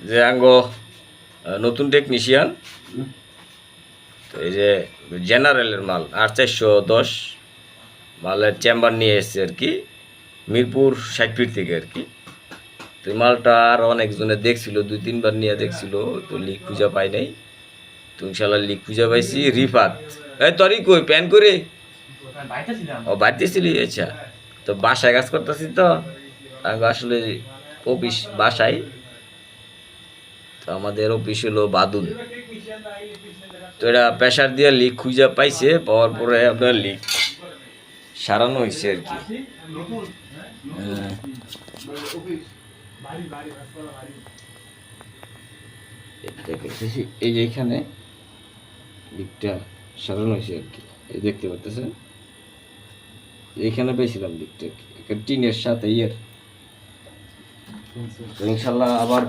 যে আঙ্গ নতুন টেকনিশিয়ান, তো এই যে জেনারেলের মাল 8410 মালের চেম্বার নিয়ে এসছে আর কি, মিরপুর 60 ফিট থেকে আর কি। তো এই মালটা আর অনেকজনে দেখছিল, 2-3 বার নিয়ে দেখছিল, তো লিক খুঁজে পাই নাই। তো ইনশাল্লাহ লিক খুঁজে পাইছি। রিফাত, এই তরি কই প্যান করে? ও বাড়িতে ছিলি? আচ্ছা। তো বাসায় কাজ করতেছি, তো আসলে অফিস বাসায়, তো আমাদের অফিস হলো বাদুন। তো এটা প্রেশার দিয়ে লিক খুঁজে পাইছে, পাওয়ার পরে আপনার লিক সারানো হয়েছে আর কি। এই যে এখানে লিকটা সারানো হয়েছে আর কি, এই দেখতে পাচ্ছেন, এইখানে পেয়েছিলাম লিকটা, টিনের সাথে ইয়ের। ইনশাল্লাহ আবার